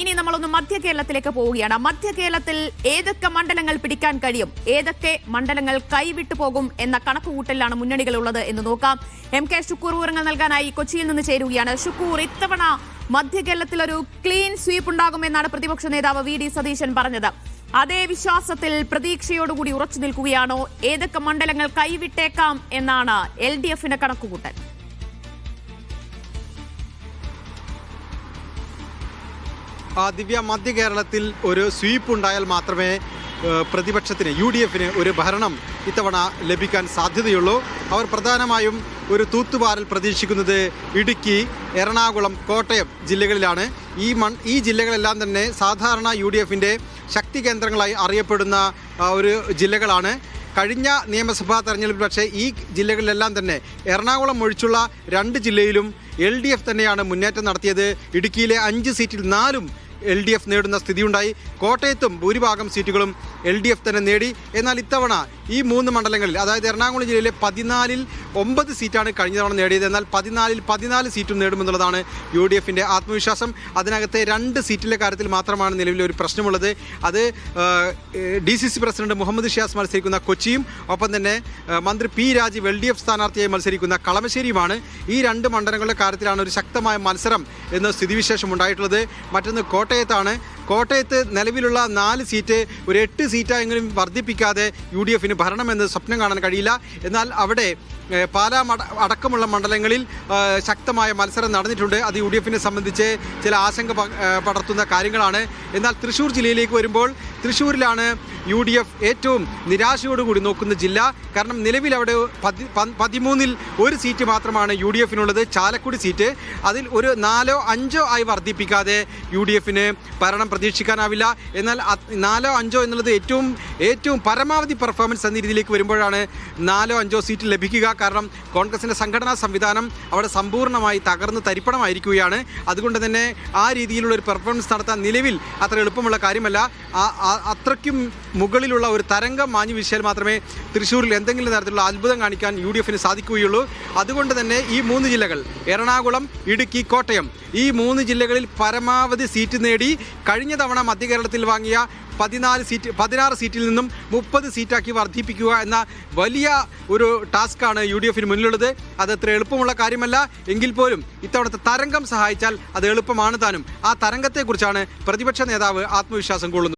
ഇനി നമ്മളൊന്ന് മധ്യ കേരളത്തിലേക്ക് പോവുകയാണ്. മധ്യ കേരളത്തിൽ ഏതൊക്കെ മണ്ഡലങ്ങൾ പിടിക്കാൻ കഴിയും, ഏതൊക്കെ മണ്ഡലങ്ങൾ കൈവിട്ടു പോകും എന്ന കണക്കുകൂട്ടലിലാണ് മുന്നണികളുള്ളത് എന്ന് നോക്കാം. എം കെ ഷുക്കൂർ വിവരങ്ങൾ നൽകാനായി കൊച്ചിയിൽ നിന്ന് ചേരുകയാണ്. ഷുക്കൂർ, ഇത്തവണ മധ്യ കേരളത്തിൽ ഒരു ക്ലീൻ സ്വീപ്പ് ഉണ്ടാകുമെന്നാണ് പ്രതിപക്ഷ നേതാവ് വി ഡി സതീശൻ പറഞ്ഞത്. അതേ വിശ്വാസത്തിൽ പ്രതീക്ഷയോടുകൂടി ഉറച്ചു നിൽക്കുകയാണോ? ഏതൊക്കെ മണ്ഡലങ്ങൾ കൈവിട്ടേക്കാം എന്നാണ് LDFന്റെ കണക്കുകൂട്ടൽ? ദിവ്യ, മധ്യ കേരളത്തിൽ ഒരു സ്വീപ്പ് ഉണ്ടായാൽ മാത്രമേ പ്രതിപക്ഷത്തിന് UDFന് ഒരു ഭരണം ഇത്തവണ ലഭിക്കാൻ സാധ്യതയുള്ളൂ. അവർ പ്രധാനമായും ഒരു തൂത്തുവാരൽ പ്രതീക്ഷിക്കുന്നത് ഇടുക്കി, എറണാകുളം, കോട്ടയം ജില്ലകളിലാണ്. ഈ ജില്ലകളെല്ലാം തന്നെ സാധാരണ UDFന്റെ ശക്തി കേന്ദ്രങ്ങളായി അറിയപ്പെടുന്ന ഒരു ജില്ലകളാണ്. കഴിഞ്ഞ നിയമസഭാ തെരഞ്ഞെടുപ്പിൽ പക്ഷേ ഈ ജില്ലകളിലെല്ലാം തന്നെ എറണാകുളം ഒഴിച്ചുള്ള 2 ജില്ലയിലും LDF തന്നെയാണ് മുന്നേറ്റം നടത്തിയത്. ഇടുക്കിയിലെ 5 സീറ്റിൽ 4 LDF നേടുന്ന സ്ഥിതിയുണ്ടായി. കോട്ടയത്തും ഭൂരിഭാഗം സീറ്റുകളും LDF തന്നെ നേടി. എന്നാൽ ഇത്തവണ ഈ 3 മണ്ഡലങ്ങളിൽ, അതായത് എറണാകുളം ജില്ലയിലെ 14ൽ 9 സീറ്റാണ് കഴിഞ്ഞ തവണ നേടിയത്. എന്നാൽ 14ൽ 14 സീറ്റും നേടുമെന്നുള്ളതാണ് UDFന്റെ ആത്മവിശ്വാസം. അതിനകത്തെ 2 സീറ്റിലെ കാര്യത്തിൽ മാത്രമാണ് നിലവിൽ ഒരു പ്രശ്നമുള്ളത്. അത് DCC പ്രസിഡന്റ് മുഹമ്മദ് ഷിയാസ് മത്സരിക്കുന്ന കൊച്ചിയും ഒപ്പം തന്നെ മന്ത്രി P രാജീവ് LDF സ്ഥാനാർത്ഥിയായി മത്സരിക്കുന്ന കളമശ്ശേരിയുമാണ്. ഈ 2 മണ്ഡലങ്ങളുടെ കാര്യത്തിലാണ് ഒരു ശക്തമായ മത്സരം എന്ന സ്ഥിതിവിശേഷം ഉണ്ടായിട്ടുള്ളത്. മറ്റൊന്ന് കോട്ടയത്താണ്. കോട്ടയത്ത് നിലവിലുള്ള 4 സീറ്റ് ഒരു 8 സീറ്റായെങ്കിലും വർദ്ധിപ്പിക്കാതെ UDFന് ഭരണമെന്ന് സ്വപ്നം കാണാൻ കഴിയില്ല. എന്നാൽ അവിടെ പാലാ അടക്കമുള്ള മണ്ഡലങ്ങളിൽ ശക്തമായ മത്സരം നടന്നിട്ടുണ്ട്. അത് UDFനെ സംബന്ധിച്ച് ചില ആശങ്ക പടർത്തുന്ന കാര്യങ്ങളാണ്. എന്നാൽ തൃശ്ശൂർ ജില്ലയിലേക്ക് വരുമ്പോൾ തൃശ്ശൂരിലാണ് UDF ഏറ്റവും നിരാശയോടുകൂടി നോക്കുന്ന ജില്ല. കാരണം നിലവിൽ അവിടെ 13ൽ 1 സീറ്റ് മാത്രമാണ് UDFനുള്ളത്, ചാലക്കുടി സീറ്റ്. അതിൽ ഒരു 4ഓ 5ഓ ആയി വർദ്ധിപ്പിക്കാതെ UDFന് ഭരണം പ്രതീക്ഷിക്കാനാവില്ല. എന്നാൽ 4ഓ 5ഓ എന്നുള്ളത് ഏറ്റവും പരമാവധി പെർഫോമൻസ് എന്ന രീതിയിലേക്ക് വരുമ്പോഴാണ് 4ഓ 5ഓ സീറ്റ് ലഭിക്കുക. കാരണം കോൺഗ്രസിൻ്റെ സംഘടനാ സംവിധാനം അവിടെ സമ്പൂർണ്ണമായി തകർന്ന് തരിപ്പണമായിരിക്കുകയാണ്. അതുകൊണ്ട് തന്നെ ആ രീതിയിലുള്ള ഒരു പെർഫോമൻസ് നടത്താൻ നിലവിൽ അത്ര എളുപ്പമുള്ള കാര്യമല്ല. അത്രയ്ക്കും മുകളിലുള്ള ഒരു തരംഗം മാഞ്ഞു വീശിയാൽ മാത്രമേ തൃശ്ശൂരിൽ എന്തെങ്കിലും തരത്തിലുള്ള അത്ഭുതം കാണിക്കാൻ UDFന് സാധിക്കുകയുള്ളൂ. അതുകൊണ്ട് തന്നെ ഈ 3 ജില്ലകൾ, എറണാകുളം, ഇടുക്കി, കോട്ടയം, ഈ 3 ജില്ലകളിൽ പരമാവധി സീറ്റ് നേടി കഴിഞ്ഞ തവണ മധ്യ കേരളത്തിൽ വാങ്ങിയ 16 സീറ്റിൽ നിന്നും 30 സീറ്റാക്കി വർദ്ധിപ്പിക്കുക എന്ന വലിയ ഒരു ടാസ്ക്കാണ് UDFന് മുന്നിലുള്ളത്. അത് അത്ര എളുപ്പമുള്ള കാര്യമല്ല. എങ്കിൽ പോലും ഇത്തവണത്തെ തരംഗം സഹായിച്ചാൽ അത് എളുപ്പമാണ് താനും. ആ തരംഗത്തെക്കുറിച്ചാണ് പ്രതിപക്ഷ നേതാവ് ആത്മവിശ്വാസം കൊള്ളുന്നത്.